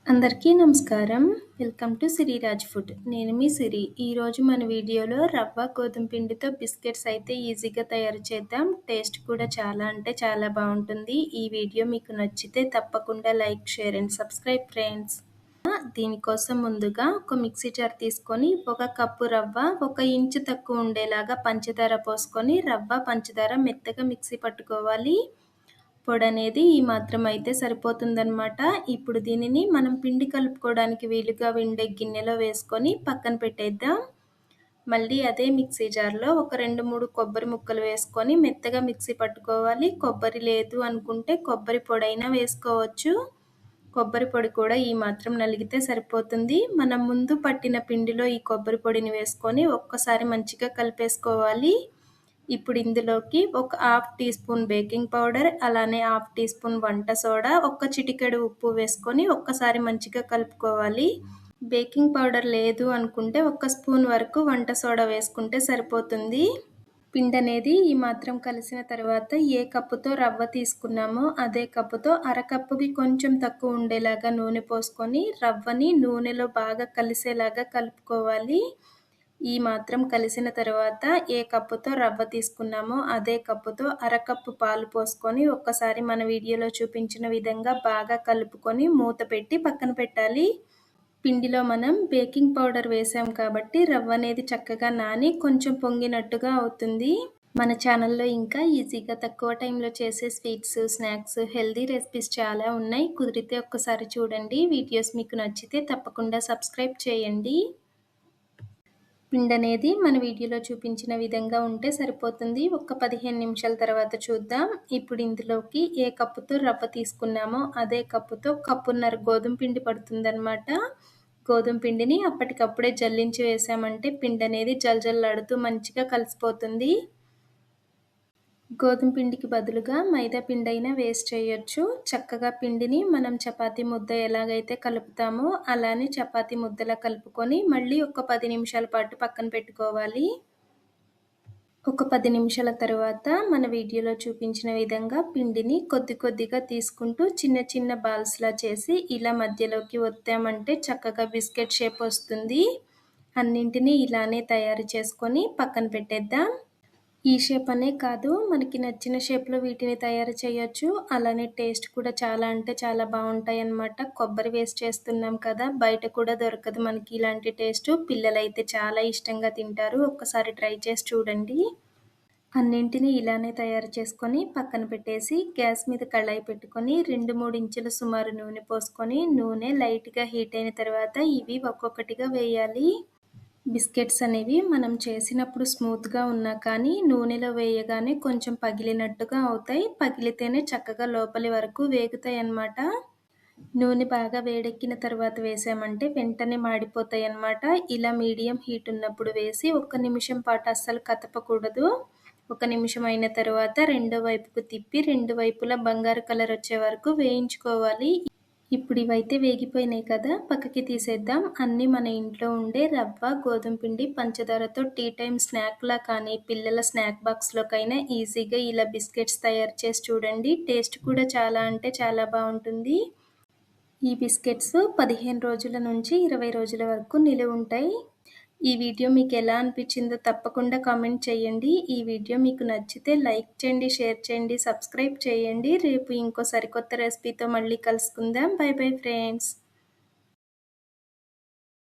అందరికీ నమస్కారం. Welcome to Siriraj food. నేను మీ సిరి. ఈరోజు మన వీడియోలో రవ్వ గోధుమ పిండితో బిస్కెట్స్ అయితే ఈజీగా తయారు చేద్దాం. టేస్ట్ కూడా చాలా అంటే చాలా బాగుంటుంది. ఈ వీడియో మీకు నచ్చితే తప్పకుండా like, share and subscribe friends. దీనికోసం ముందుగా ఒక మిక్సీ జార్ తీసుకొని 1 కప్పు రవ్వ, 1 ఇంచు తక్కువ ఉండేలాగా పంచదార పోసుకొని రవ్వ, పంచదార మెత్తగా మిక్సీ పట్టుకోవాలి. పొడి అనేది ఈ మాత్రం అయితే సరిపోతుందన్నమాట. ఇప్పుడు దీనిని మనం పిండి కలుపుకోవడానికి వీలుగా ఉండే గిన్నెలో వేసుకొని పక్కన పెట్టేద్దాం. మళ్ళీ అదే మిక్సీ జార్లో ఒక 2-3 కొబ్బరి ముక్కలు వేసుకొని మెత్తగా మిక్సీ పట్టుకోవాలి. కొబ్బరి లేదు అనుకుంటే కొబ్బరి పొడైనా వేసుకోవచ్చు. కొబ్బరి పొడి కూడా ఈ మాత్రం నలిగితే సరిపోతుంది. మనం ముందు పట్టిన పిండిలో ఈ కొబ్బరి పొడిని వేసుకొని ఒక్కసారి మంచిగా కలిపేసుకోవాలి. ఇప్పుడు ఇందులోకి ఒక half teaspoon baking powder, అలానే హాఫ్ టీ స్పూన్ వంట సోడా, ఒక చిటికెడు ఉప్పు వేసుకొని ఒక్కసారి మంచిగా కలుపుకోవాలి. బేకింగ్ పౌడర్ లేదు అనుకుంటే 1 స్పూన్ వరకు వంట సోడా వేసుకుంటే సరిపోతుంది. పిండి అనేది ఈ మాత్రం కలిసిన తర్వాత ఏ కప్పుతో రవ్వ తీసుకున్నామో అదే కప్పుతో అరకప్పుకి కొంచెం తక్కువ ఉండేలాగా నూనె పోసుకొని రవ్వని నూనెలో బాగా కలిసేలాగా కలుపుకోవాలి. ఈ మాత్రం కలిసిన తర్వాత ఏ కప్పుతో రవ్వ తీసుకున్నామో అదే కప్పుతో అరకప్పు పాలు పోసుకొని ఒక్కసారి మన వీడియోలో చూపించిన విధంగా బాగా కలుపుకొని మూత పెట్టి పక్కన పెట్టాలి. పిండిలో మనం బేకింగ్ పౌడర్ వేసాం కాబట్టి రవ్వ అనేది చక్కగా నాని కొంచెం పొంగినట్టుగా అవుతుంది. మన ఛానల్లో ఇంకా ఈజీగా తక్కువ టైంలో చేసే స్వీట్స్, స్నాక్స్, హెల్దీ రెసిపీస్ చాలా ఉన్నాయి. కుదిరితే ఒక్కసారి చూడండి. వీడియోస్ మీకు నచ్చితే తప్పకుండా సబ్స్క్రైబ్ చేయండి. పిండి అనేది మన వీడియోలో చూపించిన విధంగా ఉంటే సరిపోతుంది. ఒక 15 నిమిషాల తర్వాత చూద్దాం. ఇప్పుడు ఇందులోకి ఏ కప్పుతో రవ్వ తీసుకున్నామో అదే కప్పుతో కప్పున్నర గోధుమ పిండి పడుతుందన్నమాట. గోధుమ పిండిని అప్పటికప్పుడే జల్లించి వేసామంటే పిండి అనేది జల్జల్లాడుతూ మంచిగా కలిసిపోతుంది. గోధుమ పిండికి బదులుగా మైదా పిండి అయినా వేస్ట్ చేయొచ్చు. చక్కగా పిండిని మనం చపాతీ ముద్ద ఎలాగైతే కలుపుతామో అలానే చపాతీ ముద్దలా కలుపుకొని మళ్ళీ ఒక 10 నిమిషాల పాటు పక్కన పెట్టుకోవాలి. ఒక 10 నిమిషాల తర్వాత మన వీడియోలో చూపించిన విధంగా పిండిని కొద్ది కొద్దిగా తీసుకుంటూ చిన్న చిన్న బాల్స్లా చేసి ఇలా మధ్యలోకి ఒత్తామంటే చక్కగా బిస్కెట్ షేప్ వస్తుంది. అన్నింటినీ ఇలానే తయారు చేసుకొని పక్కన పెట్టేద్దాం. ఈ షేప్ అనే కాదు, మనకి నచ్చిన షేప్లో వీటిని తయారు చేయొచ్చు. అలానే టేస్ట్ కూడా చాలా అంటే చాలా బాగుంటాయి అన్నమాట. కొబ్బరి వేస్ట్ చేస్తున్నాం కదా, బయట కూడా దొరకదు మనకి ఇలాంటి టేస్ట్. పిల్లలైతే చాలా ఇష్టంగా తింటారు. ఒక్కసారి ట్రై చేసి చూడండి. అన్నింటినీ ఇలానే తయారు చేసుకొని పక్కన పెట్టేసి గ్యాస్ మీద కళాయి పెట్టుకొని 2-3 ఇంచుల సుమారు నూనె పోసుకొని నూనె లైట్గా హీట్ అయిన తర్వాత ఇవి ఒక్కొక్కటిగా వేయాలి. బిస్కెట్స్ అనేవి మనం చేసినప్పుడు స్మూత్గా ఉన్నా కానీ నూనెలో వేయగానే కొంచెం పగిలినట్టుగా అవుతాయి. పగిలితేనే చక్కగా లోపలి వరకు వేగుతాయి అన్నమాట. నూనె బాగా వేడెక్కిన తర్వాత వేసామంటే వెంటనే మాడిపోతాయి అన్నమాట. ఇలా మీడియం హీట్ ఉన్నప్పుడు వేసి 1 నిమిషం పాటు అస్సలు కదపకూడదు. 1 నిమిషం అయిన తర్వాత రెండో వైపుకు తిప్పి 2 వైపులా బంగారు కలర్ వచ్చే వరకు వేయించుకోవాలి. ఇప్పుడు ఇవైతే వేగిపోయినాయి కదా, పక్కకి తీసేద్దాం. అన్నీ మన ఇంట్లో ఉండే రవ్వ, గోధుమ పిండి, పంచదారతో టీ టైం స్నాక్లా కానీ పిల్లల స్నాక్ బాక్స్లోకైనా ఈజీగా ఇలా బిస్కెట్స్ తయారు చేసి చూడండి. టేస్ట్ కూడా చాలా అంటే చాలా బాగుంటుంది. ఈ బిస్కెట్స్ 15 రోజుల నుంచి 20 రోజుల వరకు నిలువ ఉంటాయి. ఈ వీడియో మీకు ఎలా అనిపించిందో తప్పకుండా కామెంట్ చేయండి. ఈ వీడియో మీకు నచ్చితే లైక్ చేయండి, షేర్ చేయండి, సబ్స్క్రైబ్ చేయండి. రేపు ఇంకో సరికొత్త రెసిపీతో మళ్ళీ కలుసుకుందాం. By bye friends.